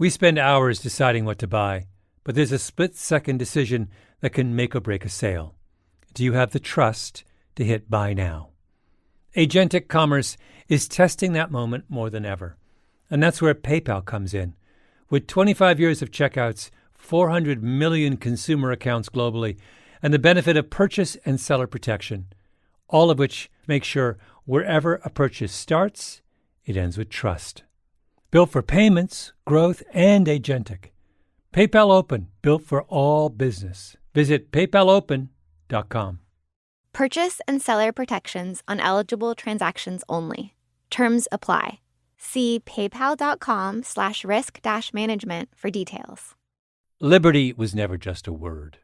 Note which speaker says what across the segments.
Speaker 1: We spend hours deciding what to buy, but there's a split-second decision that can make or break a sale. Do you have the trust to hit buy now? Agentic commerce is testing that moment more than ever. And that's where PayPal comes in. With 25 years of checkouts, 400 million consumer accounts globally, and the benefit of purchase and seller protection, all of which make sure wherever a purchase starts, it ends with trust. Built for payments, growth, and agentic. PayPal Open, built for all business. Visit paypalopen.com.
Speaker 2: Purchase and seller protections on eligible transactions only. Terms apply. See paypal.com/risk-management for details.
Speaker 1: Liberty was never just a word.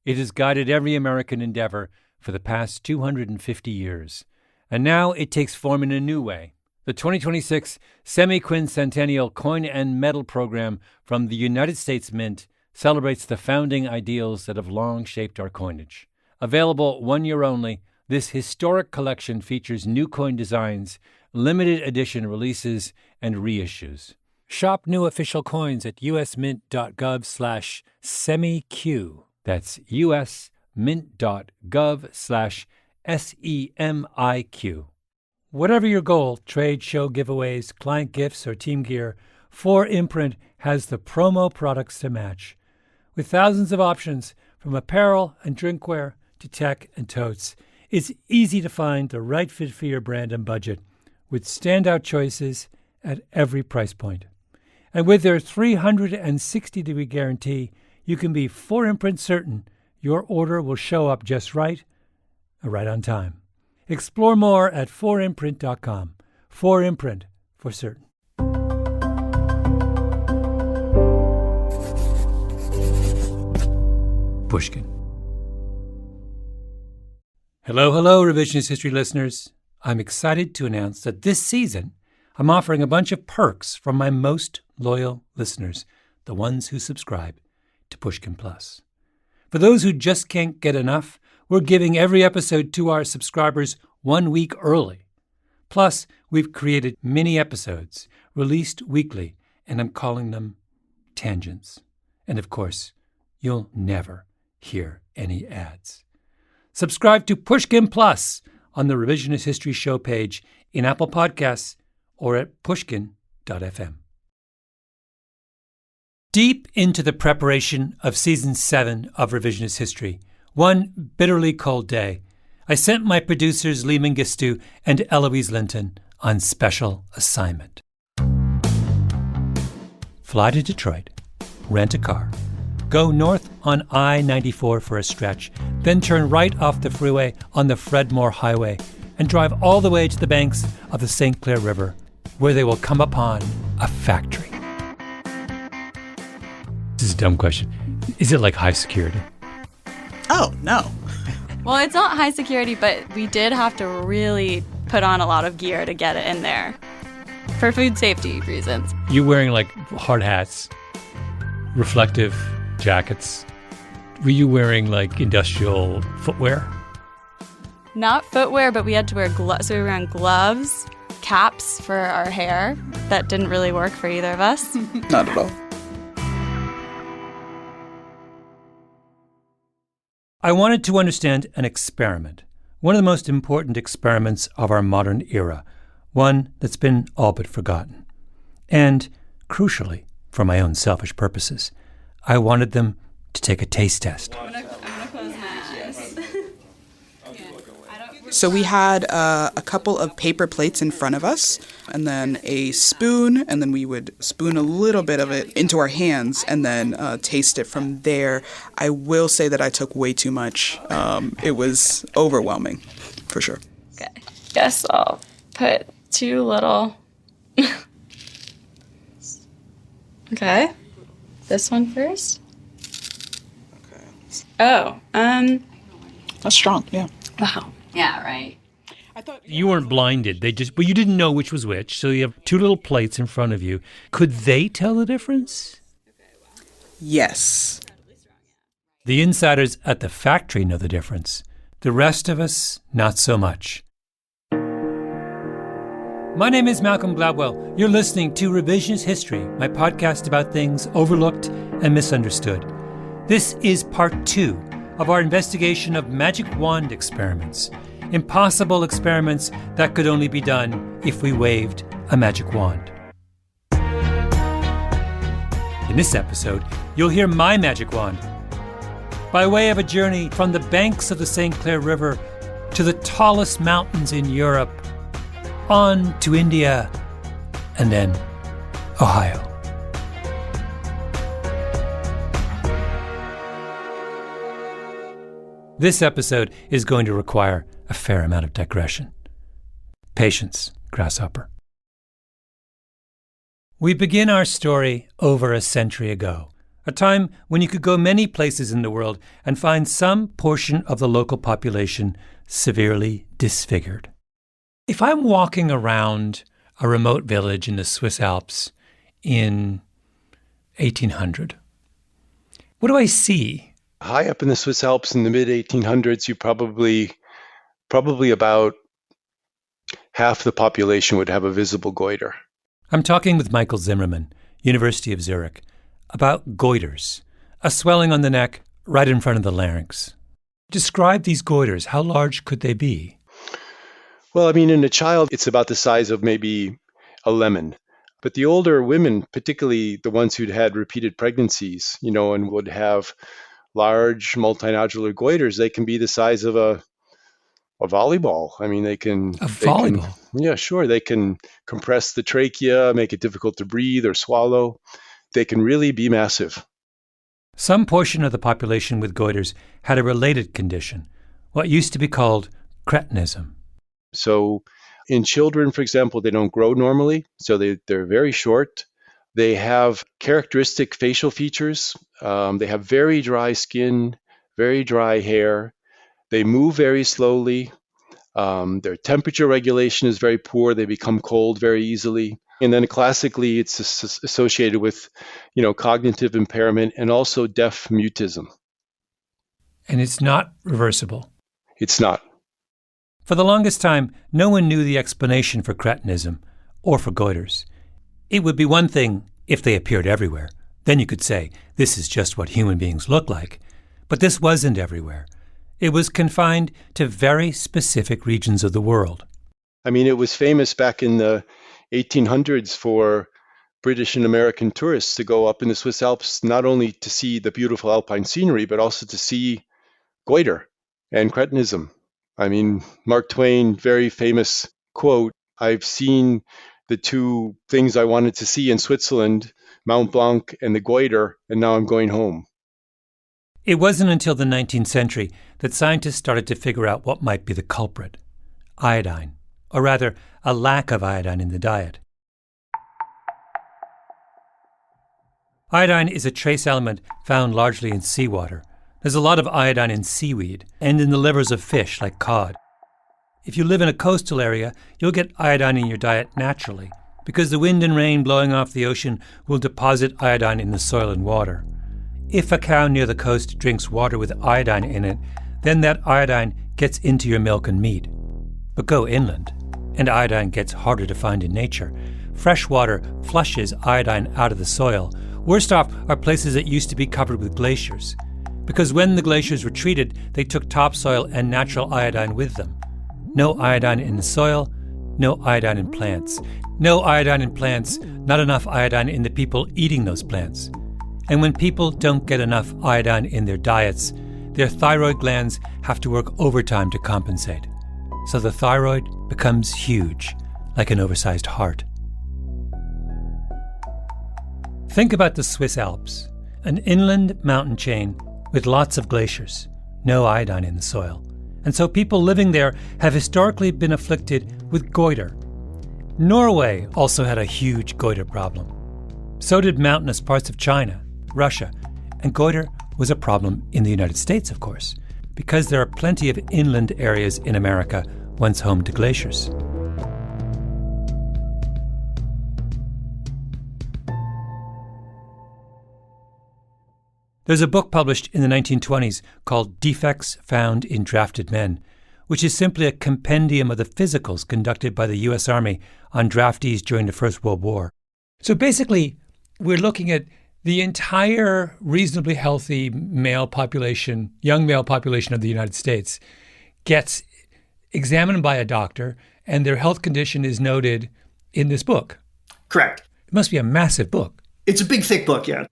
Speaker 1: It has guided every American endeavor for the past 250 years. And now it takes form in a new way. The 2026 Semi-Quincentennial Coin and Medal Program from the United States Mint celebrates the founding ideals that have long shaped our coinage. Available 1 year only, this historic collection features new coin designs, limited edition releases, and reissues. Shop new official coins at usmint.gov/semiq. That's usmint.gov/SEMIQ. Whatever your goal, trade, show, giveaways, client gifts, or team gear, 4imprint has the promo products to match. With thousands of options, from apparel and drinkware to tech and totes, it's easy to find the right fit for your brand and budget, with standout choices at every price point. And with their 360-degree guarantee, you can be 4imprint certain your order will show up just right on time. Explore more at 4imprint.com. 4imprint, for certain. Pushkin. Hello, Revisionist History listeners. I'm excited to announce that this season, I'm offering a bunch of perks from my most loyal listeners, the ones who subscribe to Pushkin Plus. For those who just can't get enough, we're giving every episode to our subscribers 1 week early. Plus, we've created mini episodes released weekly, and I'm calling them Tangents. And of course, you'll never hear any ads. Subscribe to Pushkin Plus on the Revisionist History show page in Apple Podcasts or at pushkin.fm. Deep into the preparation of Season 7 of Revisionist History, one bitterly cold day, I sent my producers Lee Mengistu and Eloise Linton on special assignment. Fly to Detroit, rent a car, go north on I-94 for a stretch, then turn right off the freeway on the Fred Moore Highway and drive all the way to the banks of the St. Clair River, where they will come upon a factory. This is a dumb question. Is it like high security?
Speaker 3: Oh, no.
Speaker 4: Well, it's not high security, but we did have to really put on a lot of gear to get it in there for food safety reasons.
Speaker 1: You wearing like hard hats, reflective jackets? Were you wearing like industrial footwear?
Speaker 4: Not footwear, but we had to wear gloves. So we were wearing gloves, caps for our hair. That didn't really work for either of us.
Speaker 3: Not at all.
Speaker 1: I wanted to understand an experiment, one of the most important experiments of our modern era, one that's been all but forgotten. And, crucially, for my own selfish purposes, I wanted them to take a taste test.
Speaker 4: I'm gonna close my eyes.
Speaker 3: So we had a couple of paper plates in front of us, and then a spoon, and then we would spoon a little bit of it into our hands and then taste it from there. I will say that I took way too much. It was overwhelming, for sure.
Speaker 4: Okay. Guess I'll put too little. Okay. This one first.
Speaker 3: Okay.
Speaker 4: Oh,
Speaker 3: That's strong, yeah.
Speaker 4: wow. Yeah, right.
Speaker 1: You weren't blinded. But you didn't know which was which. So you have two little plates in front of you. Could they tell the difference?
Speaker 3: Yes.
Speaker 1: The insiders at the factory know the difference. The rest of us, not so much. My name is Malcolm Gladwell. You're listening to Revisionist History, my podcast about things overlooked and misunderstood. This is part 2 of our investigation of magic wand experiments, impossible experiments that could only be done if we waved a magic wand. In this episode, you'll hear my magic wand. By way of a journey from the banks of the St. Clair River to the tallest mountains in Europe, on to India, and then Ohio. This episode is going to require a fair amount of digression. Patience, grasshopper. We begin our story over a century ago, a time when you could go many places in the world and find some portion of the local population severely disfigured. If I'm walking around a remote village in the Swiss Alps in 1800, what do I see?
Speaker 5: High up in the Swiss Alps in the mid-1800s, you probably about half the population would have a visible goiter.
Speaker 1: I'm talking with Michael Zimmerman, University of Zurich, about goiters, a swelling on the neck right in front of the larynx. Describe these goiters. How large could they be?
Speaker 5: Well, in a child, it's about the size of maybe a lemon. But the older women, particularly the ones who'd had repeated pregnancies, and would have large multinodular goiters, they can be the size of a volleyball. They can...
Speaker 1: A volleyball?
Speaker 5: Yeah, sure. They can compress the trachea, make it difficult to breathe or swallow. They can really be massive.
Speaker 1: Some portion of the population with goiters had a related condition, what used to be called cretinism.
Speaker 5: So in children, for example, they don't grow normally, so they're very short. They have characteristic facial features. They have very dry skin, very dry hair. They move very slowly. Their temperature regulation is very poor. They become cold very easily. And then classically, it's associated with, cognitive impairment and also deaf mutism.
Speaker 1: And it's not reversible.
Speaker 5: It's not.
Speaker 1: For the longest time, no one knew the explanation for cretinism or for goiters. It would be one thing if they appeared everywhere. Then you could say, this is just what human beings look like. But this wasn't everywhere. It was confined to very specific regions of the world.
Speaker 5: It was famous back in the 1800s for British and American tourists to go up in the Swiss Alps, not only to see the beautiful alpine scenery, but also to see goiter and cretinism. Mark Twain, very famous quote, "I've seen the two things I wanted to see in Switzerland, Mount Blanc and the goiter, and now I'm going home."
Speaker 1: It wasn't until the 19th century that scientists started to figure out what might be the culprit: iodine, or rather, a lack of iodine in the diet. Iodine is a trace element found largely in seawater. There's a lot of iodine in seaweed and in the livers of fish like cod. If you live in a coastal area, you'll get iodine in your diet naturally because the wind and rain blowing off the ocean will deposit iodine in the soil and water. If a cow near the coast drinks water with iodine in it, then that iodine gets into your milk and meat. But go inland, and iodine gets harder to find in nature. Fresh water flushes iodine out of the soil. Worst off are places that used to be covered with glaciers, because when the glaciers were treated, they took topsoil and natural iodine with them. No iodine in the soil, no iodine in plants. No iodine in plants, not enough iodine in the people eating those plants. And when people don't get enough iodine in their diets, their thyroid glands have to work overtime to compensate. So the thyroid becomes huge, like an oversized heart. Think about the Swiss Alps, an inland mountain chain with lots of glaciers, no iodine in the soil. And so people living there have historically been afflicted with goiter. Norway also had a huge goiter problem. So did mountainous parts of China, Russia, and goiter was a problem in the United States, of course, because there are plenty of inland areas in America once home to glaciers. There's a book published in the 1920s called Defects Found in Drafted Men, which is simply a compendium of the physicals conducted by the U.S. Army on draftees during the First World War. So basically, we're looking at the entire reasonably healthy male population, young male population of the United States gets examined by a doctor, and their health condition is noted in this book.
Speaker 6: Correct.
Speaker 1: It must be a massive book.
Speaker 6: It's a big, thick book, yeah.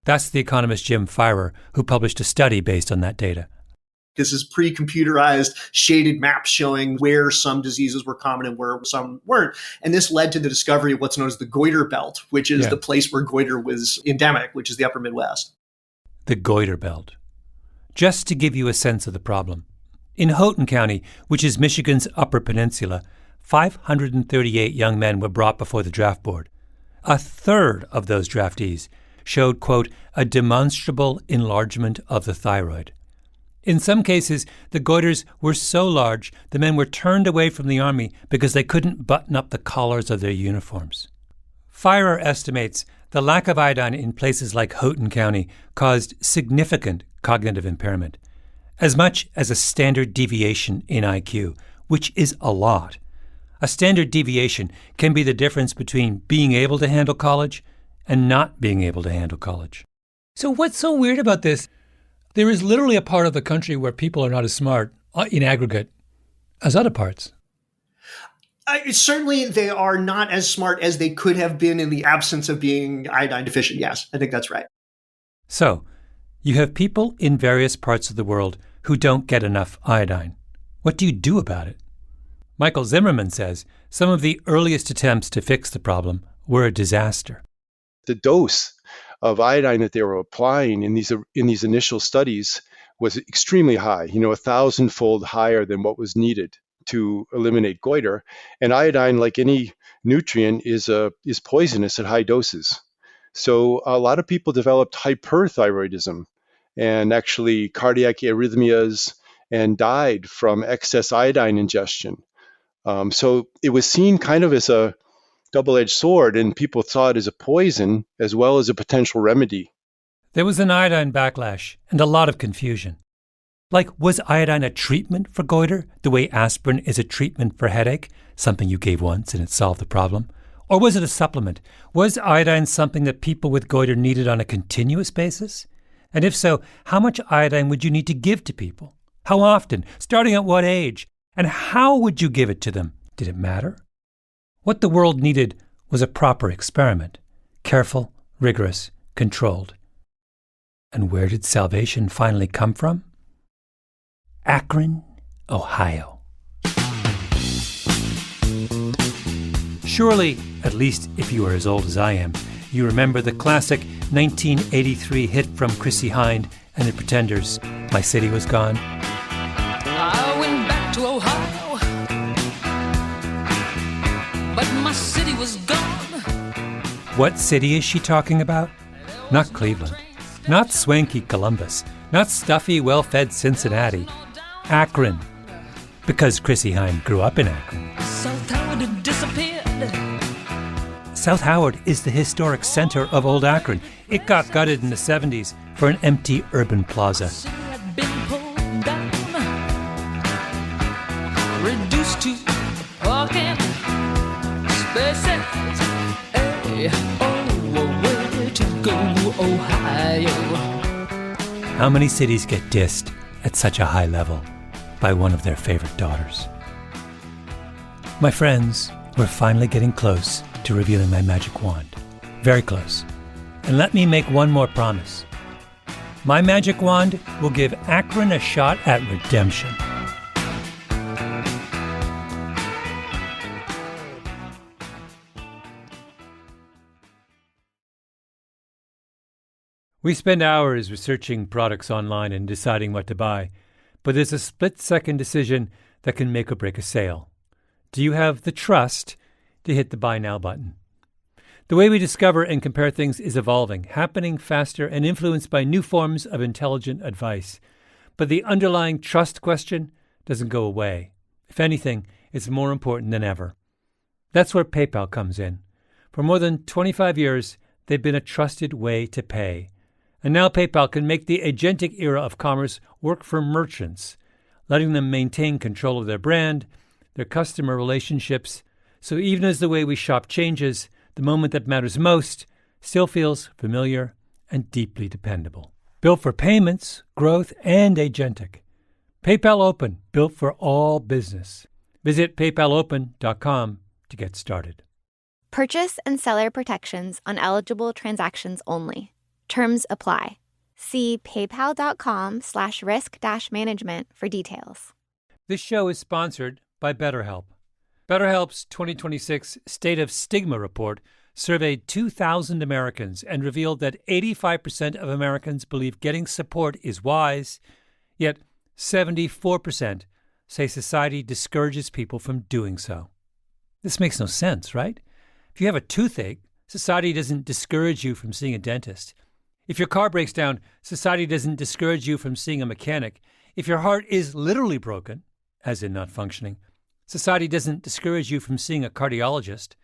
Speaker 1: That's the economist Jim Firer, who published a study based on that data.
Speaker 6: This is pre-computerized shaded maps showing where some diseases were common and where some weren't. And this led to the discovery of what's known as the goiter belt, which is the place where goiter was endemic, which is the upper Midwest.
Speaker 1: The goiter belt. Just to give you a sense of the problem. In Houghton County, which is Michigan's Upper Peninsula, 538 young men were brought before the draft board. A third of those draftees showed, quote, a demonstrable enlargement of the thyroid. In some cases, the goiters were so large the men were turned away from the Army because they couldn't button up the collars of their uniforms. Firer estimates the lack of iodine in places like Houghton County caused significant cognitive impairment, as much as a standard deviation in IQ, which is a lot. A standard deviation can be the difference between being able to handle college and not being able to handle college. So what's so weird about this? There is literally a part of the country where people are not as smart in aggregate as other parts.
Speaker 6: Certainly, they are not as smart as they could have been in the absence of being iodine deficient. Yes, I think that's right.
Speaker 1: So, you have people in various parts of the world who don't get enough iodine. What do you do about it? Michael Zimmerman says some of the earliest attempts to fix the problem were a disaster.
Speaker 5: The dose of iodine that they were applying in these initial studies was extremely high, 1,000-fold higher than what was needed to eliminate goiter. And iodine, like any nutrient, is poisonous at high doses. So a lot of people developed hyperthyroidism and actually cardiac arrhythmias and died from excess iodine ingestion. So it was seen kind of as a double-edged sword, and people saw it as a poison as well as a potential remedy.
Speaker 1: There was an iodine backlash and a lot of confusion. Like, was iodine a treatment for goiter, the way aspirin is a treatment for headache, something you gave once and it solved the problem? Or was it a supplement? Was iodine something that people with goiter needed on a continuous basis? And if so, how much iodine would you need to give to people? How often? Starting at what age? And how would you give it to them? Did it matter? What the world needed was a proper experiment, careful, rigorous, controlled. And where did salvation finally come from? Akron, Ohio. Surely, at least if you are as old as I am, you remember the classic 1983 hit from Chrissie Hynde and the Pretenders, My City Was Gone.
Speaker 7: I went back to Ohio, but my city was gone.
Speaker 1: What city is she talking about? Not Cleveland, not swanky Columbus, not stuffy, well-fed Cincinnati. Akron, because Chrissie Hynde grew up in Akron.
Speaker 7: South Howard had disappeared.
Speaker 1: South Howard is the historic center of Old Akron. It got gutted in the 70s for an empty urban plaza.
Speaker 7: City had been pulled down, reduced to parking spaces. Hey, oh, where to go, Ohio?
Speaker 1: How many cities get dissed at such a high level by one of their favorite daughters? My friends, we're finally getting close to revealing my magic wand. Very close. And let me make one more promise. My magic wand will give Akron a shot at redemption. We spend hours researching products online and deciding what to buy, but there's a split-second decision that can make or break a sale. Do you have the trust to hit the Buy Now button? The way we discover and compare things is evolving, happening faster and influenced by new forms of intelligent advice. But the underlying trust question doesn't go away. If anything, it's more important than ever. That's where PayPal comes in. For more than 25 years, they've been a trusted way to pay. And now PayPal can make the agentic era of commerce work for merchants, letting them maintain control of their brand, their customer relationships, so even as the way we shop changes, the moment that matters most still feels familiar and deeply dependable. Built for payments, growth, and agentic. PayPal Open, built for all business. Visit paypalopen.com to get started.
Speaker 2: Purchase and seller protections on eligible transactions only. Terms apply. See paypal.com/risk-management for details.
Speaker 1: This show is sponsored by BetterHelp. BetterHelp's 2026 State of Stigma report surveyed 2,000 Americans and revealed that 85% of Americans believe getting support is wise, yet 74% say society discourages people from doing so. This makes no sense, right? If you have a toothache, society doesn't discourage you from seeing a dentist. If your car breaks down, society doesn't discourage you from seeing a mechanic. If your heart is literally broken, as in not functioning, society doesn't discourage you from seeing a cardiologist.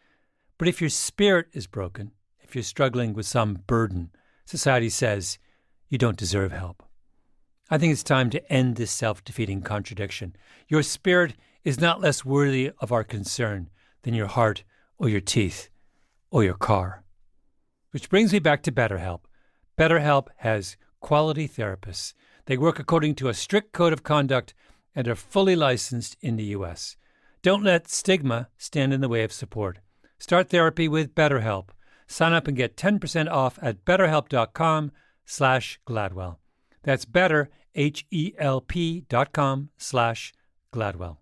Speaker 1: But if your spirit is broken, if you're struggling with some burden, society says you don't deserve help. I think it's time to end this self-defeating contradiction. Your spirit is not less worthy of our concern than your heart or your teeth or your car. Which brings me back to BetterHelp. BetterHelp has quality therapists. They work according to a strict code of conduct and are fully licensed in the U.S. Don't let stigma stand in the way of support. Start therapy with BetterHelp. Sign up and get 10% off at betterhelp.com/Gladwell. That's betterhelp.com/Gladwell.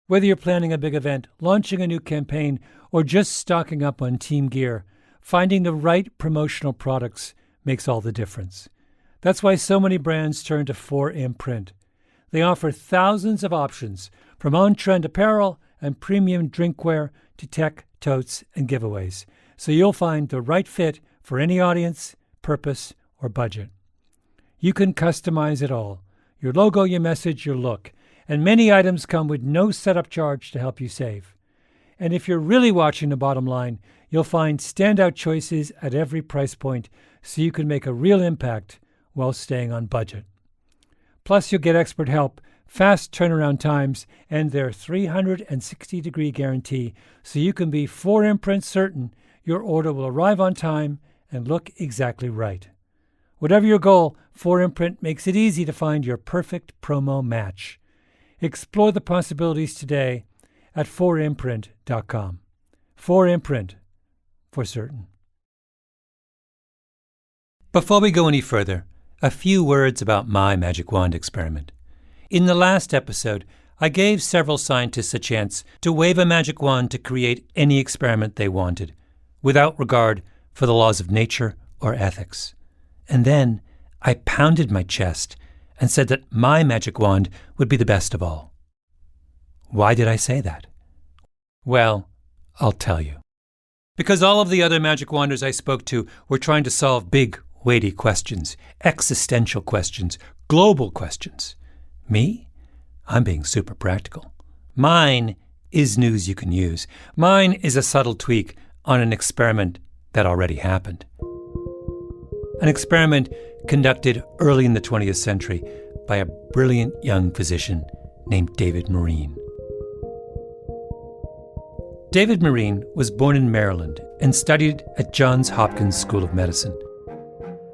Speaker 1: Whether you're planning a big event, launching a new campaign, or just stocking up on team gear, finding the right promotional products makes all the difference. That's why so many brands turn to 4imprint. They offer thousands of options, from on-trend apparel and premium drinkware to tech, totes, and giveaways, so you'll find the right fit for any audience, purpose, or budget. You can customize it all: your logo, your message, your look, and many items come with no setup charge to help you save. And if you're really watching the bottom line, you'll find standout choices at every price point so you can make a real impact while staying on budget. Plus, you'll get expert help, fast turnaround times, and their 360-degree guarantee so you can be 4imprint certain your order will arrive on time and look exactly right. Whatever your goal, 4imprint makes it easy to find your perfect promo match. Explore the possibilities today at 4imprint.com. 4imprint, for certain. Before we go any further, a few words about my magic wand experiment. In the last episode, I gave several scientists a chance to wave a magic wand to create any experiment they wanted, without regard for the laws of nature or ethics. And then I pounded my chest and said that my magic wand would be the best of all. Why did I say that? Well, I'll tell you. Because all of the other magic wanders I spoke to were trying to solve big, weighty questions, existential questions, global questions. Me? I'm being super practical. Mine is news you can use. Mine is a subtle tweak on an experiment that already happened. An experiment conducted early in the 20th century by a brilliant young physician named David Marine. David Marine was born in Maryland and studied at Johns Hopkins School of Medicine.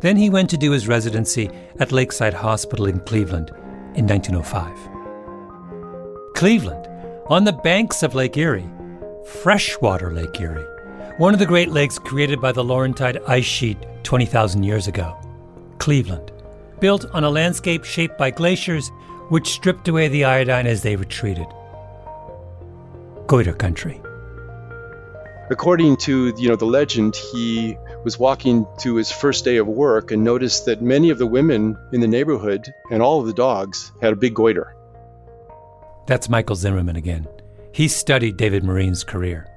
Speaker 1: Then he went to do his residency at Lakeside Hospital in Cleveland in 1905. Cleveland, on the banks of Lake Erie, freshwater Lake Erie, one of the Great Lakes created by the Laurentide ice sheet 20,000 years ago. Cleveland, built on a landscape shaped by glaciers which stripped away the iodine as they retreated. Goiter country.
Speaker 5: According to the legend, he was walking to his first day of work and noticed that many of the women in the neighborhood and all of the dogs had a big goiter.
Speaker 1: That's Michael Zimmerman again. He studied David Marine's career.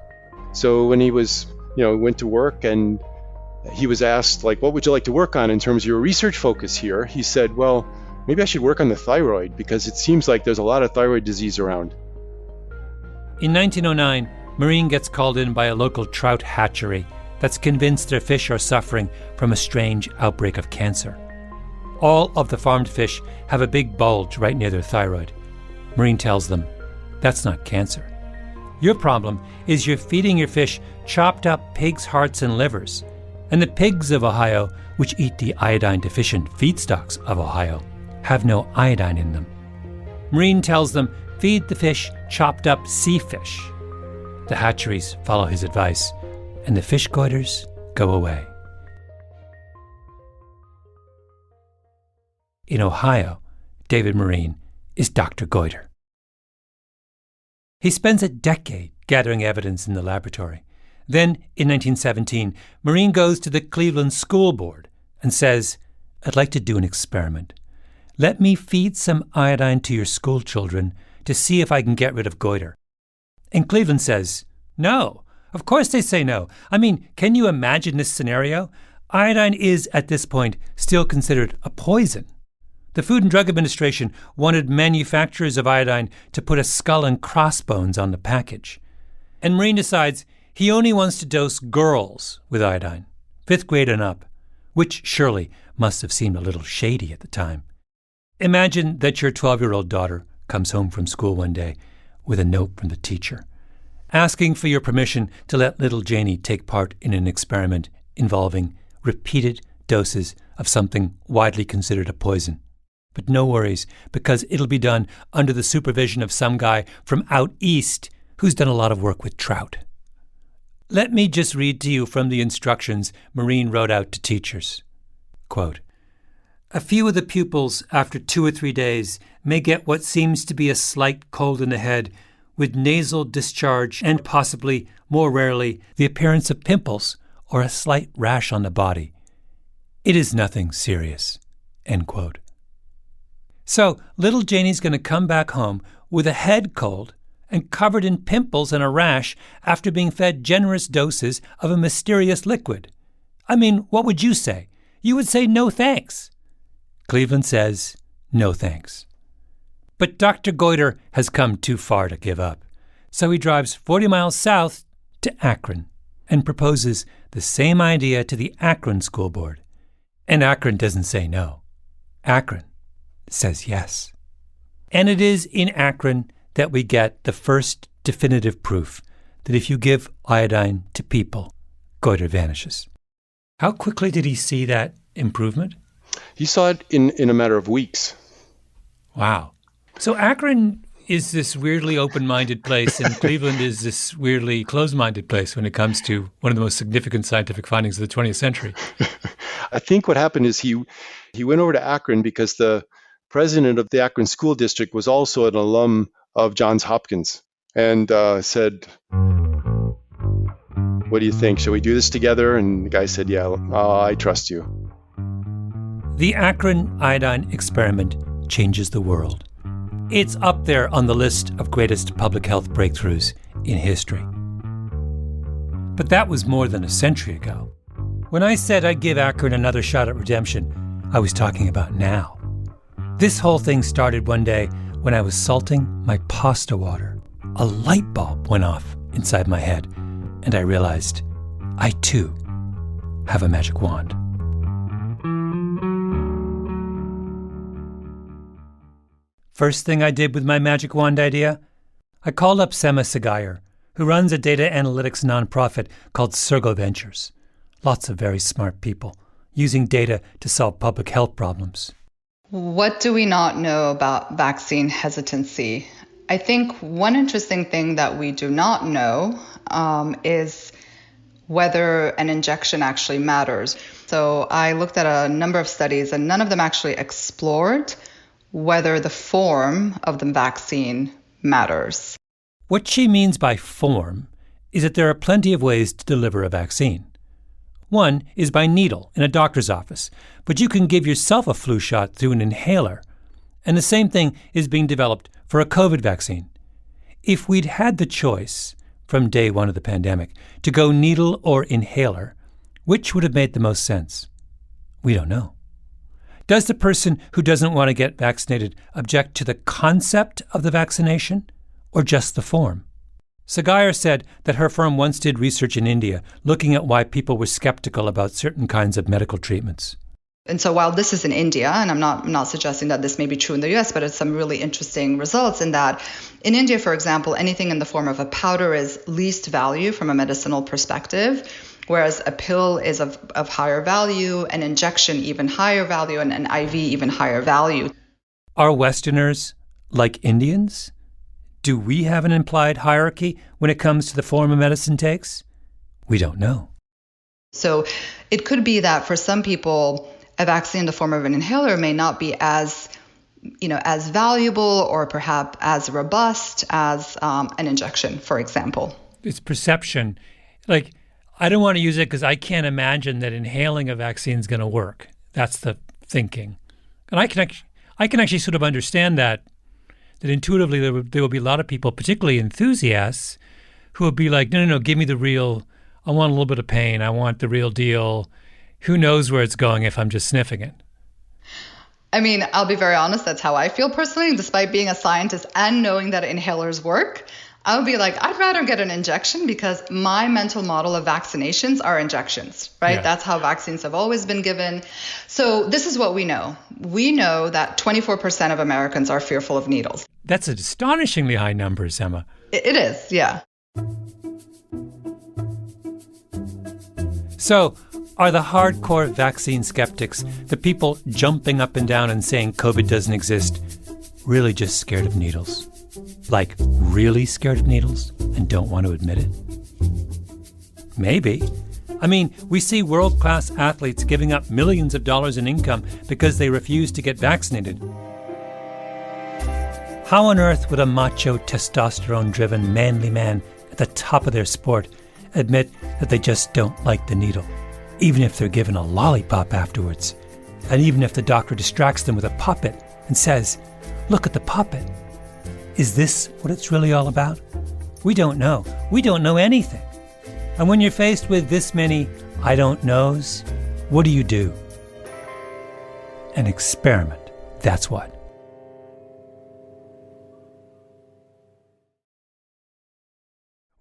Speaker 5: So when he was, went to work and he was asked, what would you like to work on in terms of your research focus here? He said, well, maybe I should work on the thyroid because it seems like there's a lot of thyroid disease around.
Speaker 1: In 1909, Marine gets called in by a local trout hatchery that's convinced their fish are suffering from a strange outbreak of cancer. All of the farmed fish have a big bulge right near their thyroid. Maureen tells them, that's not cancer. Your problem is you're feeding your fish chopped up pigs' hearts and livers. And the pigs of Ohio, which eat the iodine-deficient feedstocks of Ohio, have no iodine in them. Maureen tells them, feed the fish chopped up sea fish. The hatcheries follow his advice, and the fish goiters go away. In Ohio, David Maureen is Dr. Goiter. He spends a decade gathering evidence in the laboratory. Then, in 1917, Maureen goes to the Cleveland School Board and says, I'd like to do an experiment. Let me feed some iodine to your school children to see if I can get rid of goiter. And Cleveland says, no. Of course they say no. I mean, can you imagine this scenario? Iodine is, at this point, still considered a poison. The Food and Drug Administration wanted manufacturers of iodine to put a skull and crossbones on the package. And Maureen decides he only wants to dose girls with iodine, 5th grade and up, which surely must have seemed a little shady at the time. Imagine that your 12-year-old daughter comes home from school one day with a note from the teacher, asking for your permission to let little Janie take part in an experiment involving repeated doses of something widely considered a poison. But no worries, because it'll be done under the supervision of some guy from out east who's done a lot of work with trout. Let me just read to you from the instructions Maureen wrote out to teachers. Quote, a few of the pupils, after 2 or 3 days, may get what seems to be a slight cold in the head with nasal discharge and possibly, more rarely, the appearance of pimples or a slight rash on the body. It is nothing serious. End quote. So little Janie's going to come back home with a head cold and covered in pimples and a rash after being fed generous doses of a mysterious liquid. I mean, what would you say? You would say no thanks. Cleveland says no thanks. But Dr. Goiter has come too far to give up. So he drives 40 miles south to Akron and proposes the same idea to the Akron School Board. And Akron doesn't say no. Akron says yes. And it is in Akron that we get the first definitive proof that if you give iodine to people, goiter vanishes. How quickly did he see that improvement?
Speaker 5: He saw it in a matter of weeks.
Speaker 1: Wow. So Akron is this weirdly open-minded place, and Cleveland is this weirdly closed-minded place when it comes to one of the most significant scientific findings of the 20th century.
Speaker 5: I think what happened is he went over to Akron because the president of the Akron School District was also an alum of Johns Hopkins and said, what do you think? Shall we do this together? And the guy said, yeah, I trust you.
Speaker 1: The Akron iodine experiment changes the world. It's up there on the list of greatest public health breakthroughs in history. But that was more than a century ago. When I said I'd give Akron another shot at redemption, I was talking about now. This whole thing started one day when I was salting my pasta water. A light bulb went off inside my head, and I realized I, too, have a magic wand. First thing I did with my magic wand idea, I called up Sema Sagayer, who runs a data analytics nonprofit called Sergo Ventures. Lots of very smart people using data to solve public health problems.
Speaker 8: What do we not know about vaccine hesitancy? I think one interesting thing that we do not know is whether an injection actually matters. So I looked at a number of studies, and none of them actually explored whether the form of the vaccine matters.
Speaker 1: What she means by form is that there are plenty of ways to deliver a vaccine. One is by needle in a doctor's office, but you can give yourself a flu shot through an inhaler. And the same thing is being developed for a COVID vaccine. If we'd had the choice from day one of the pandemic to go needle or inhaler, which would have made the most sense? We don't know. Does the person who doesn't want to get vaccinated object to the concept of the vaccination or just the form? Sagayer said that her firm once did research in India looking at why people were skeptical about certain kinds of medical treatments.
Speaker 8: And so while this is in India, and I'm not suggesting that this may be true in the US, but it's some really interesting results in that in India, for example, anything in the form of a powder is least value from a medicinal perspective, whereas a pill is of higher value, an injection even higher value, and an IV even higher value.
Speaker 1: Are Westerners like Indians? Do we have an implied hierarchy when it comes to the form a medicine takes? We don't know.
Speaker 8: So it could be that for some people, a vaccine in the form of an inhaler may not be as valuable or perhaps as robust as an injection, for example. It's
Speaker 1: perception. Like, I don't want to use it because I can't imagine that inhaling a vaccine is going to work. That's the thinking. And I can actually sort of understand that intuitively there will be a lot of people, particularly enthusiasts, who will be like, no, give me the real, I want a little bit of pain. I want the real deal. Who knows where it's going if I'm just sniffing it?
Speaker 8: I mean, I'll be very honest, that's how I feel personally. Despite being a scientist and knowing that inhalers work, I would be like, I'd rather get an injection because my mental model of vaccinations are injections, right? Yeah. That's how vaccines have always been given. So this is what we know. We know that 24% of Americans are fearful of needles.
Speaker 1: That's an astonishingly high number, Emma.
Speaker 8: It is, yeah.
Speaker 1: So, are the hardcore vaccine skeptics, the people jumping up and down and saying COVID doesn't exist, really just scared of needles? Like, really scared of needles and don't want to admit it? Maybe. I mean, we see world-class athletes giving up millions of dollars in income because they refuse to get vaccinated. How on earth would a macho, testosterone-driven, manly man at the top of their sport admit that they just don't like the needle, even if they're given a lollipop afterwards, and even if the doctor distracts them with a puppet and says, "Look at the puppet"? Is this what it's really all about? We don't know. We don't know anything. And when you're faced with this many I don't knows, what do? An experiment, that's what.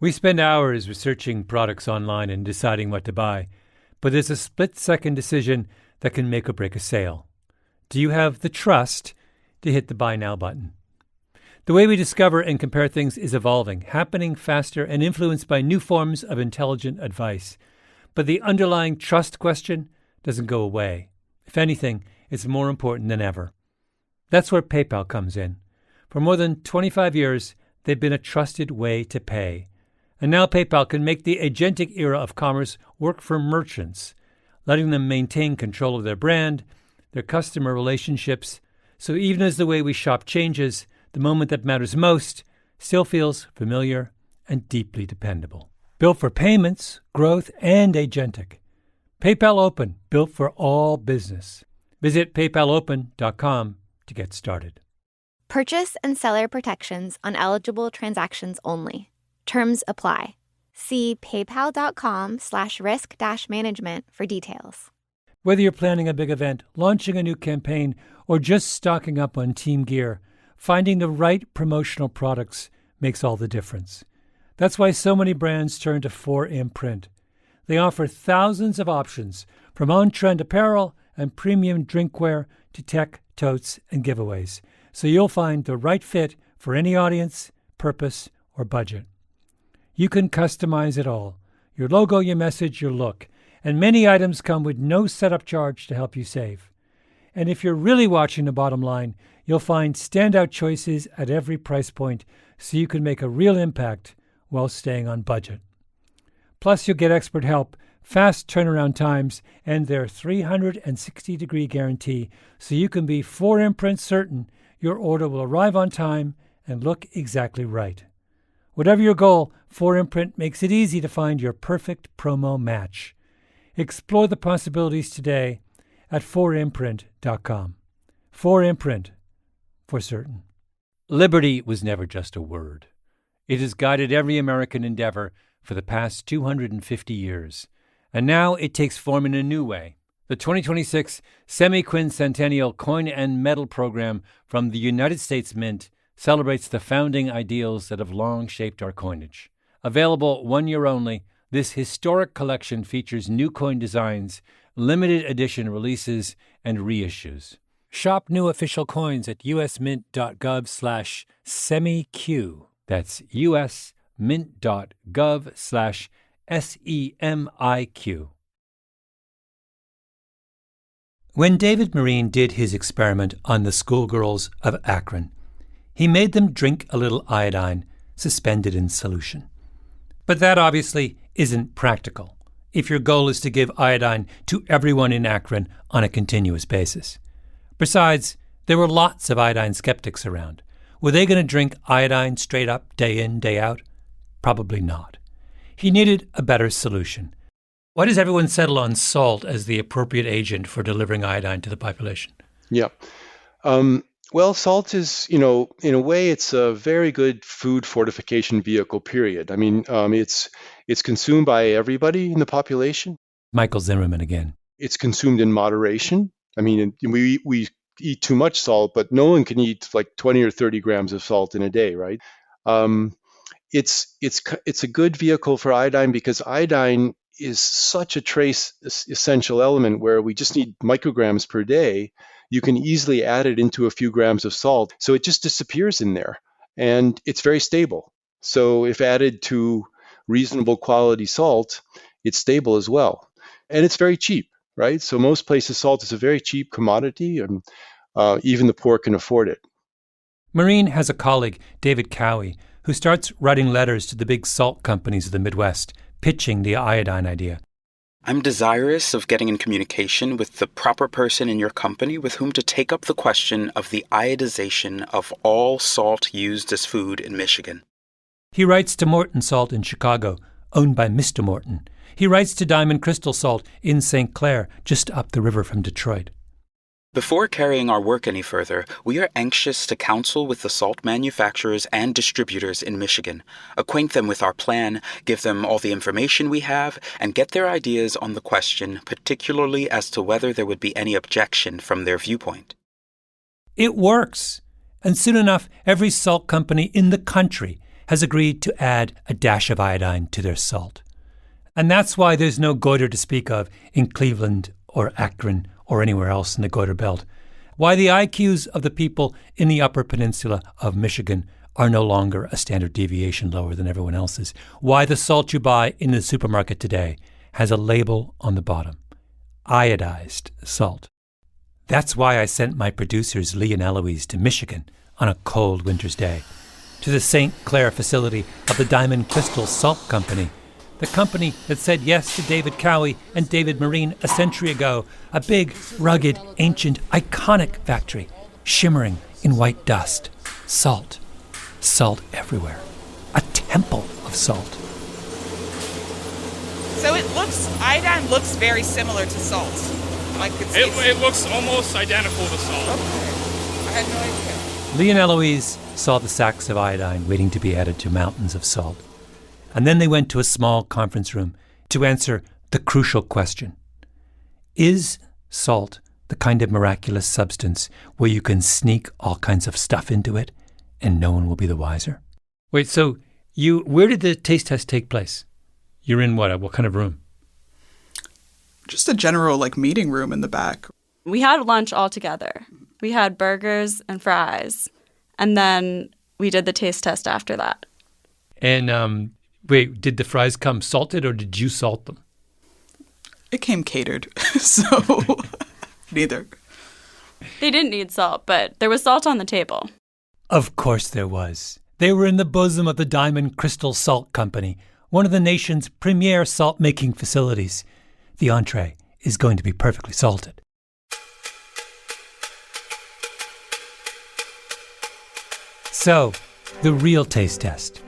Speaker 1: We spend hours researching products online and deciding what to buy, but there's a split-second decision that can make or break a sale. Do you have the trust to hit the buy now button? The way we discover and compare things is evolving, happening faster and influenced by new forms of intelligent advice. But the underlying trust question doesn't go away. If anything, it's more important than ever. That's where PayPal comes in. For more than 25 years, they've been a trusted way to pay. And now PayPal can make the agentic era of commerce work for merchants, letting them maintain control of their brand, their customer relationships. So even as the way we shop changes, the moment that matters most still feels familiar and deeply dependable. Built for payments, growth, and agentic. PayPal Open, built for all business. Visit paypalopen.com to get started.
Speaker 2: Purchase and seller protections on eligible transactions only. Terms apply. See paypal.com/risk-management for details.
Speaker 1: Whether you're planning a big event, launching a new campaign, or just stocking up on team gear, finding the right promotional products makes all the difference. That's why so many brands turn to 4imprint. They offer thousands of options, from on-trend apparel and premium drinkware to tech, totes, and giveaways, so you'll find the right fit for any audience, purpose, or budget. You can customize it all: your logo, your message, your look, and many items come with no setup charge to help you save. And if you're really watching the bottom line, you'll find standout choices at every price point so you can make a real impact while staying on budget. Plus, you'll get expert help, fast turnaround times, and their 360-degree guarantee so you can be 4imprint certain your order will arrive on time and look exactly right. Whatever your goal, 4imprint makes it easy to find your perfect promo match. Explore the possibilities today at 4imprint.com. 4imprint, for certain. Liberty was never just a word. It has guided every American endeavor for the past 250 years. And now it takes form in a new way. The 2026 Semi-Quincentennial Coin and Medal Program from the United States Mint celebrates the founding ideals that have long shaped our coinage. Available 1 year only, this historic collection features new coin designs, limited edition releases and reissues. Shop new official coins at usmint.gov/semiq. That's usmint.gov/SEMIQ. When David Marine did his experiment on the schoolgirls of Akron, he made them drink a little iodine suspended in solution. But that obviously isn't practical if your goal is to give iodine to everyone in Akron on a continuous basis. Besides, there were lots of iodine skeptics around. Were they going to drink iodine straight up, day in, day out? Probably not. He needed a better solution. Why does everyone settle on salt as the appropriate agent for delivering iodine to the population?
Speaker 5: Yeah. Well, salt is, in a way, it's a very good food fortification vehicle, period. I mean, it's consumed by everybody in the population.
Speaker 1: Michael Zimmerman again. It's
Speaker 5: consumed in moderation. I mean, we eat too much salt, but no one can eat like 20 or 30 grams of salt in a day, right? It's a good vehicle for iodine because iodine is such a trace essential element where we just need micrograms per day. You can easily add it into a few grams of salt. So it just disappears in there and it's very stable. So if added to reasonable quality salt, it's stable as well. And it's very cheap, right? So most places salt is a very cheap commodity and even the poor can afford it.
Speaker 1: Marine has a colleague, David Cowie, who starts writing letters to the big salt companies of the Midwest, pitching the iodine idea.
Speaker 9: I'm desirous of getting in communication with the proper person in your company with whom to take up the question of the iodization of all salt used as food in Michigan.
Speaker 1: He writes to Morton Salt in Chicago, owned by Mr. Morton. He writes to Diamond Crystal Salt in St. Clair, just up the river from Detroit.
Speaker 9: Before carrying our work any further, we are anxious to counsel with the salt manufacturers and distributors in Michigan, acquaint them with our plan, give them all the information we have, and get their ideas on the question, particularly as to whether there would be any objection from their viewpoint.
Speaker 1: It works. And soon enough, every salt company in the country has agreed to add a dash of iodine to their salt. And that's why there's no goiter to speak of in Cleveland or Akron or anywhere else in the goiter belt. Why the IQs of the people in the Upper Peninsula of Michigan are no longer a standard deviation lower than everyone else's. Why the salt you buy in the supermarket today has a label on the bottom, iodized salt. That's why I sent my producers Lee and Eloise to Michigan on a cold winter's day, to the St. Clair facility of the Diamond Crystal Salt Company, the company that said yes to David Cowie and David Marine a century ago, a big, rugged, ancient, iconic factory, shimmering in white dust. Salt. Salt everywhere. A temple of salt.
Speaker 10: So iodine looks very similar to salt.
Speaker 11: It looks almost identical to salt.
Speaker 10: Okay. I had no idea.
Speaker 1: Lee and Eloise saw the sacks of iodine waiting to be added to mountains of salt. And then they went to a small conference room to answer the crucial question. Is salt the kind of miraculous substance where you can sneak all kinds of stuff into it and no one will be the wiser? Wait, so where did the taste test take place? You're in what kind of room?
Speaker 3: Just a general meeting room in the back.
Speaker 4: We had lunch all together. We had burgers and fries. And then we did the taste test after that.
Speaker 1: And wait, did the fries come salted or did you salt them?
Speaker 3: It came catered, so neither.
Speaker 4: They didn't need salt, but there was salt on the table.
Speaker 1: Of course there was. They were in the bosom of the Diamond Crystal Salt Company, one of the nation's premier salt-making facilities. The entree is going to be perfectly salted. So, the real taste test.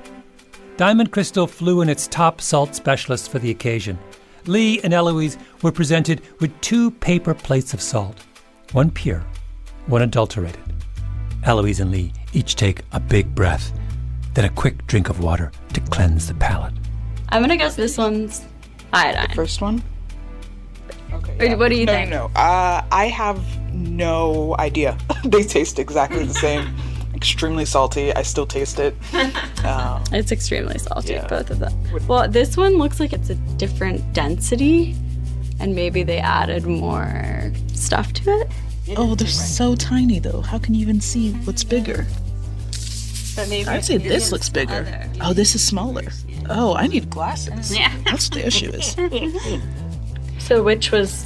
Speaker 1: Diamond Crystal flew in its top salt specialist for the occasion. Lee and Eloise were presented with 2 paper plates of salt, one pure, one adulterated. Eloise and Lee each take a big breath, then a quick drink of water to cleanse the palate.
Speaker 4: I'm going to guess this one's iodine.
Speaker 3: The first one?
Speaker 4: Okay. What do you think?
Speaker 3: No. I have no idea. They taste exactly the same. Extremely salty. I still taste it.
Speaker 4: It's extremely salty, both of them. Well, this one looks like it's a different density. and maybe they added more stuff to it.
Speaker 12: Oh, they're so tiny though. How can you even see what's bigger?
Speaker 4: But maybe
Speaker 12: I'd say this looks bigger. Oh, this is smaller. Oh, I need glasses.
Speaker 4: Yeah.
Speaker 12: That's what the issue is.
Speaker 4: So which is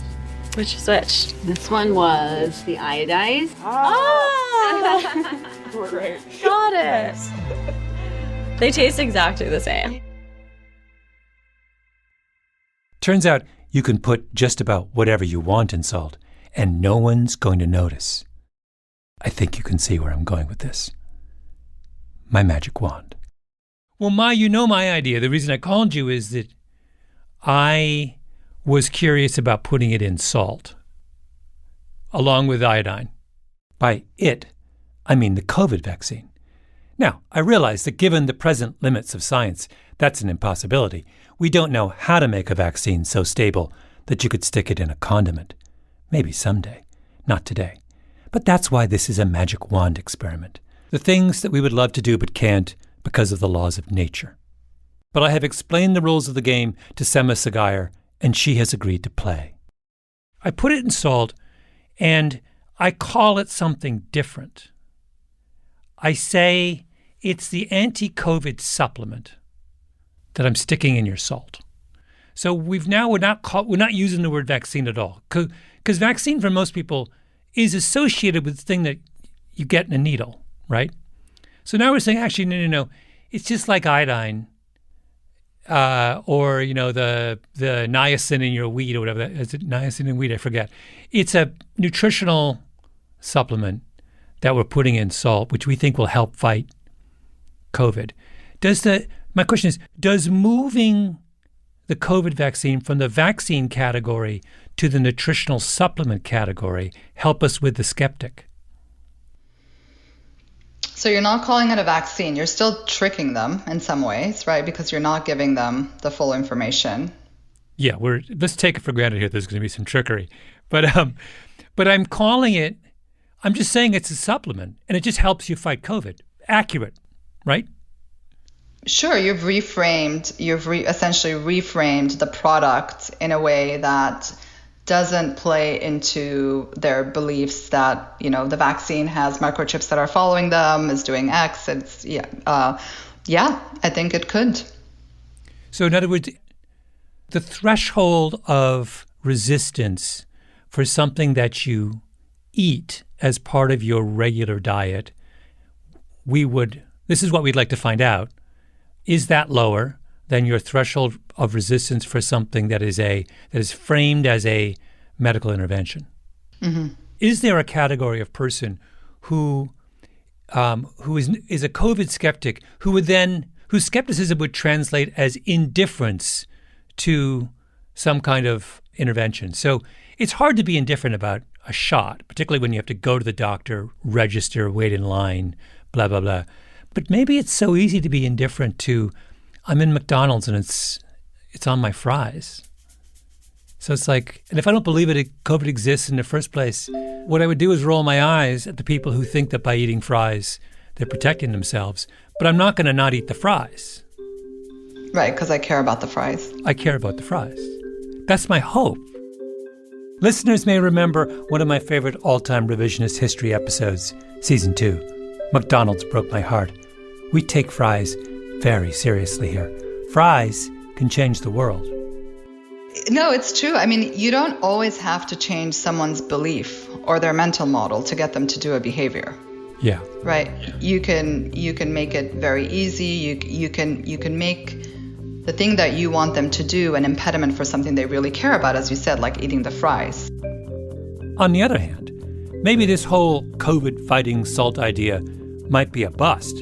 Speaker 4: which?
Speaker 13: This one was the iodized.
Speaker 4: Oh! Got it. They taste exactly the same.
Speaker 1: Turns out you can put just about whatever you want in salt, and no one's going to notice. I think you can see where I'm going with this. My magic wand. Well, Ma, you know my idea. The reason I called you is that I was curious about putting it in salt, along with iodine. By it, I mean the COVID vaccine. Now, I realize that given the present limits of science, that's an impossibility. We don't know how to make a vaccine so stable that you could stick it in a condiment. Maybe someday, not today. But that's why this is a magic wand experiment. The things that we would love to do but can't because of the laws of nature. But I have explained the rules of the game to Sema Sagayar, and she has agreed to play. I put it in salt, and I call it something different. I say it's the anti-COVID supplement that I'm sticking in your salt. So we're not using the word vaccine at all, because vaccine for most people is associated with the thing that you get in a needle, right? So now we're saying, actually, no, it's just like iodine, or the niacin in your wheat or whatever. Is it niacin in wheat? I forget. It's a nutritional supplement that we're putting in salt, which we think will help fight COVID. My question is, does moving the COVID vaccine from the vaccine category to the nutritional supplement category help us with the skeptic?
Speaker 8: So you're not calling it a vaccine. You're still tricking them in some ways, right? Because you're not giving them the full information.
Speaker 1: Yeah, let's take it for granted here. There's going to be some trickery, but I'm calling it. I'm just saying it's a supplement, and it just helps you fight COVID. Accurate, right?
Speaker 8: Sure, you've essentially reframed the product in a way that doesn't play into their beliefs that, the vaccine has microchips that are following them, is doing X. I think it could.
Speaker 1: So in other words, the threshold of resistance for something that you eat as part of your regular diet, this is what we'd like to find out. Is that lower than your threshold of resistance for something that is framed as a medical intervention?
Speaker 8: Mm-hmm.
Speaker 1: Is there a category of person who is a COVID skeptic whose skepticism would translate as indifference to some kind of intervention? So it's hard to be indifferent about a shot, particularly when you have to go to the doctor, register, wait in line, blah, blah, blah. But maybe it's so easy to be indifferent to, I'm in McDonald's and it's on my fries. So it's like, and if I don't believe COVID exists in the first place, what I would do is roll my eyes at the people who think that by eating fries, they're protecting themselves. But I'm not going to not eat the fries.
Speaker 8: Right, because I care about the fries.
Speaker 1: I care about the fries. That's my hope. Listeners may remember one of my favorite all-time revisionist history episodes, Season 2. McDonald's broke my heart. We take fries very seriously here. Fries can change the world.
Speaker 8: No, it's true. I mean, you don't always have to change someone's belief or their mental model to get them to do a behavior.
Speaker 1: Yeah.
Speaker 8: Right. You can make it very easy. You can make the thing that you want them to do an impediment for something they really care about, as you said, like eating the fries.
Speaker 1: On the other hand, maybe this whole COVID-fighting salt idea might be a bust.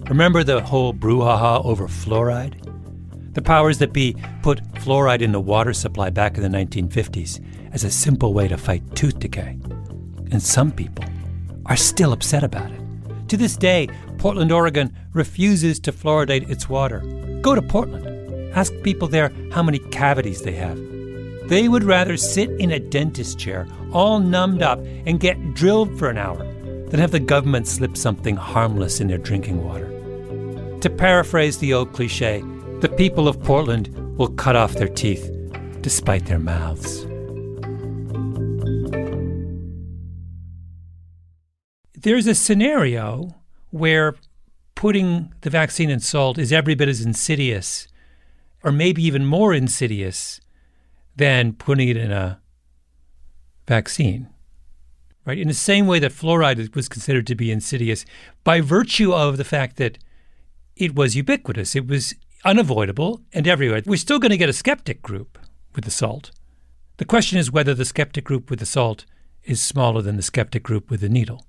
Speaker 1: Remember the whole brouhaha over fluoride? The powers that be put fluoride in the water supply back in the 1950s as a simple way to fight tooth decay. And some people are still upset about it. To this day, Portland, Oregon refuses to fluoridate its water. Go to Portland. Ask people there how many cavities they have. They would rather sit in a dentist chair, all numbed up, and get drilled for an hour than have the government slip something harmless in their drinking water. To paraphrase the old cliche, the people of Portland will cut off their teeth despite their mouths. There's a scenario where putting the vaccine in salt is every bit as insidious, or maybe even more insidious, than putting it in a vaccine. Right? In the same way that fluoride was considered to be insidious by virtue of the fact that it was ubiquitous, it was unavoidable and everywhere. We're still going to get a skeptic group with the salt. The question is whether the skeptic group with the salt is smaller than the skeptic group with the needle.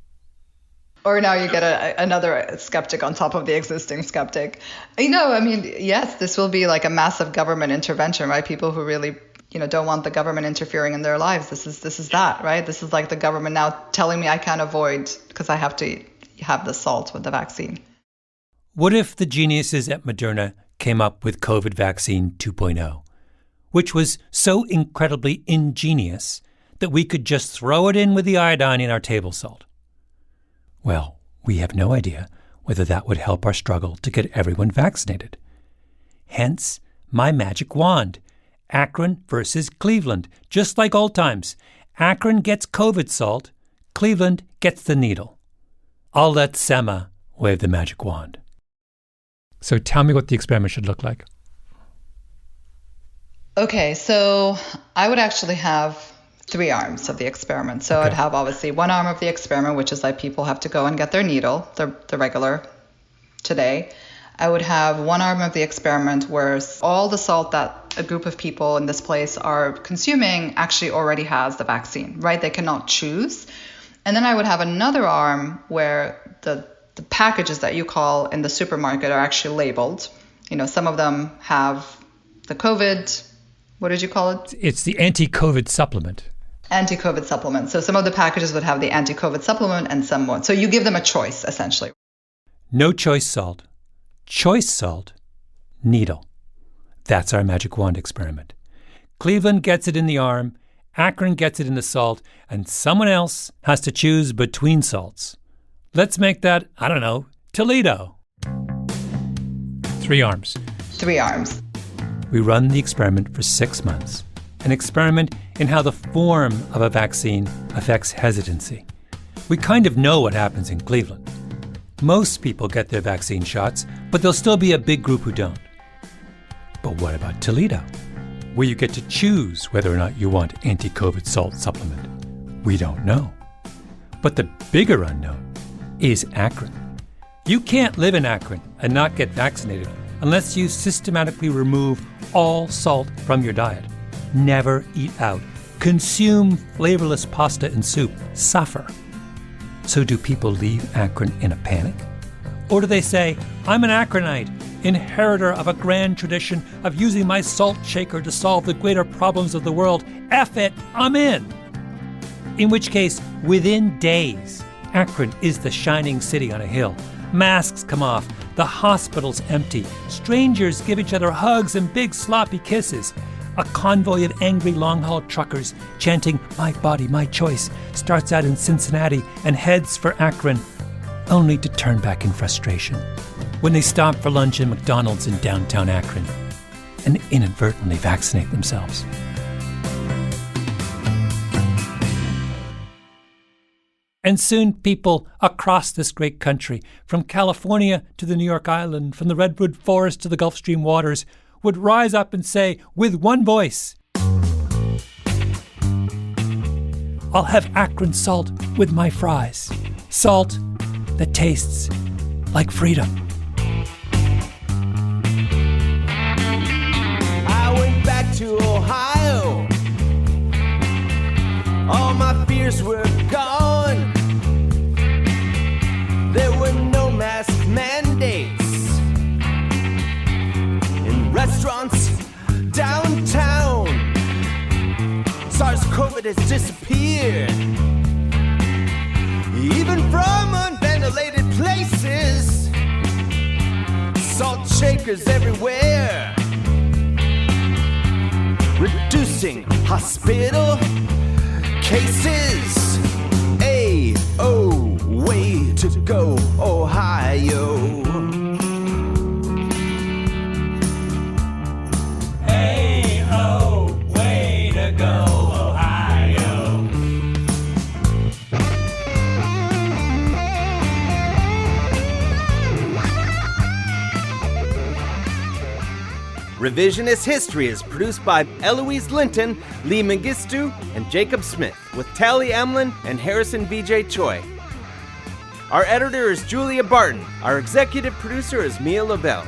Speaker 8: Or now you get another skeptic on top of the existing skeptic. Yes, this will be like a massive government intervention, right? People who really, don't want the government interfering in their lives. This is that, right? This is like the government now telling me I can't avoid because I have to have the salt with the vaccine.
Speaker 1: What if the geniuses at Moderna came up with COVID vaccine 2.0, which was so incredibly ingenious that we could just throw it in with the iodine in our table salt? Well, we have no idea whether that would help our struggle to get everyone vaccinated. Hence, my magic wand. Akron versus Cleveland, just like old times. Akron gets COVID salt, Cleveland gets the needle. I'll let Sema wave the magic wand. So tell me what the experiment should look like.
Speaker 8: Okay, so I would actually have 3 arms of the experiment. So I'd have obviously one arm of the experiment, which is like people have to go and get their needle, the regular today. I would have one arm of the experiment where all the salt that a group of people in this place are consuming actually already has the vaccine, right? They cannot choose. And then I would have another arm where the packages that you call in the supermarket are actually labeled. Some of them have the COVID, what did you call it?
Speaker 1: It's the anti-COVID supplement.
Speaker 8: Anti-COVID supplement. So some of the packages would have the anti-COVID supplement and some won't. So you give them a choice, essentially.
Speaker 1: No choice salt. Choice salt. Needle. That's our magic wand experiment. Cleveland gets it in the arm, Akron gets it in the salt, and someone else has to choose between salts. Let's make that, Toledo. 3 arms.
Speaker 8: 3 arms.
Speaker 1: We run the experiment for 6 months. An experiment in how the form of a vaccine affects hesitancy. We kind of know what happens in Cleveland. Most people get their vaccine shots, but there'll still be a big group who don't. But what about Toledo, where you get to choose whether or not you want anti-COVID salt supplement? We don't know. But the bigger unknown is Akron. You can't live in Akron and not get vaccinated unless you systematically remove all salt from your diet. Never eat out. Consume flavorless pasta and soup. Suffer. So do people leave Akron in a panic? Or do they say, I'm an Akronite, inheritor of a grand tradition of using my salt shaker to solve the greater problems of the world. F it, I'm in. In which case, within days, Akron is the shining city on a hill. Masks come off, the hospital's empty, strangers give each other hugs and big sloppy kisses. A convoy of angry long-haul truckers chanting, "My body, my choice," starts out in Cincinnati and heads for Akron, only to turn back in frustration when they stop for lunch in McDonald's in downtown Akron and inadvertently vaccinate themselves. And soon people across this great country, from California to the New York Island, from the Redwood Forest to the Gulf Stream waters, would rise up and say with one voice, I'll have Akron salt with my fries. Salt that tastes like freedom.
Speaker 14: I went back to Ohio. All my fears were gone. There were no mask mandates in restaurants downtown. SARS-CoV has disappeared, even from unventilated places. Salt shakers everywhere, reducing hospital cases. Way to go, Ohio. Way Revisionist History is produced by Eloise Linton, Lee Mengistu, and Jacob Smith, with Tally Emlin and Harrison V.J. Choi. Our editor is Julia Barton. Our executive producer is Mia LaBelle.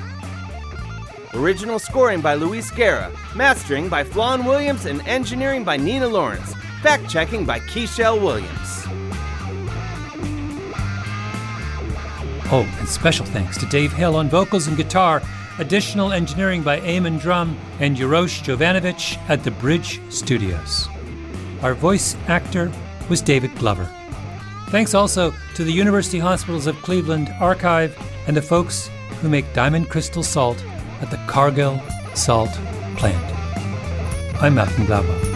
Speaker 14: Original scoring by Luis Guerra, mastering by Flawn Williams, and engineering by Nina Lawrence. Fact-checking by Keishel Williams.
Speaker 1: Oh, and special thanks to Dave Hill on vocals and guitar. Additional engineering by Eamon Drum and Jarosh Jovanovic at the Bridge Studios. Our voice actor was David Glover. Thanks also to the University Hospitals of Cleveland Archive and the folks who make diamond crystal salt at the Cargill Salt Plant. I'm Malcolm Gladwell.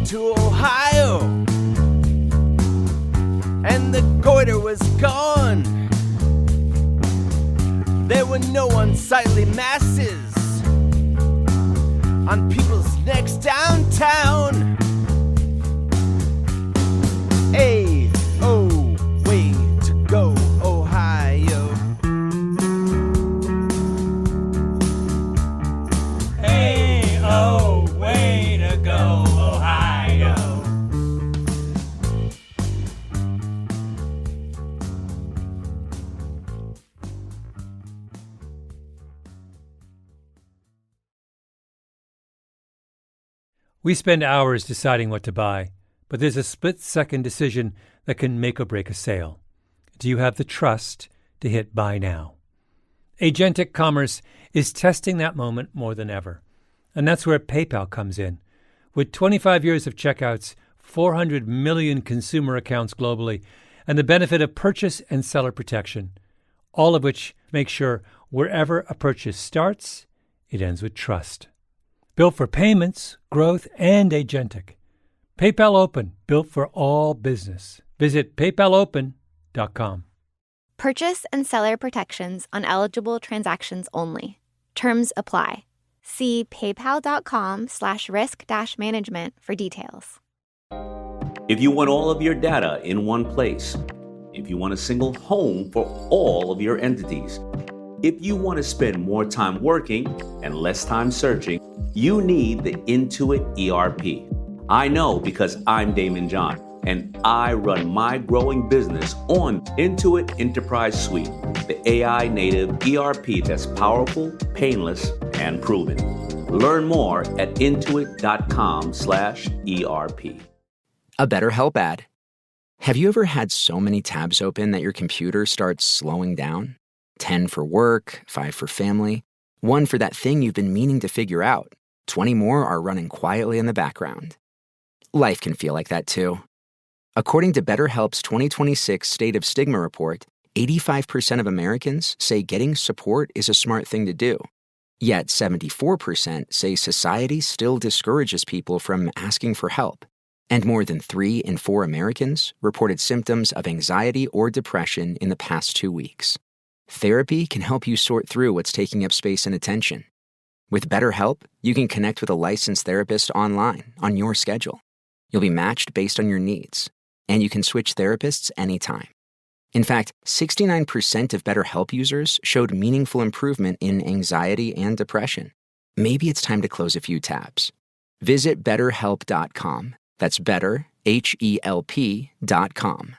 Speaker 14: To Ohio, and the goiter was gone. There were no unsightly masses on people's necks downtown. Way to go, Ohio.
Speaker 1: Way to go, Ohio. We spend hours deciding what to buy, but there's a split-second decision that can make or break a sale. Do you have the trust to hit buy now? Agentic commerce is testing that moment more than ever, and that's where PayPal comes in. With 25 years of checkouts, 400 million consumer accounts globally, and the benefit of purchase and seller protection, all of which make sure wherever a purchase starts, it ends with trust. Built for payments, growth, and agentic. PayPal Open, built for all business. Visit paypalopen.com.
Speaker 2: Purchase and seller protections on eligible transactions only. Terms apply. See paypal.com/risk-management for details.
Speaker 15: If you want all of your data in one place, if you want a single home for all of your entities, if you want to spend more time working and less time searching, you need the Intuit ERP. I know because I'm Damon John, and I run my growing business on Intuit Enterprise Suite, the AI native ERP that's powerful, painless, and proven. Learn more at intuit.com/ERP.
Speaker 16: A BetterHelp ad. Have you ever had so many tabs open that your computer starts slowing down? 10 for work, 5 for family, 1 for that thing you've been meaning to figure out. 20 more are running quietly in the background. Life can feel like that too. According to BetterHelp's 2026 State of Stigma report, 85% of Americans say getting support is a smart thing to do. Yet 74% say society still discourages people from asking for help. And more than 3 in 4 Americans reported symptoms of anxiety or depression in the past 2 weeks. Therapy can help you sort through what's taking up space and attention. With BetterHelp, you can connect with a licensed therapist online on your schedule. You'll be matched based on your needs, and you can switch therapists anytime. In fact, 69% of BetterHelp users showed meaningful improvement in anxiety and depression. Maybe it's time to close a few tabs. Visit BetterHelp.com. That's better, HELP.com.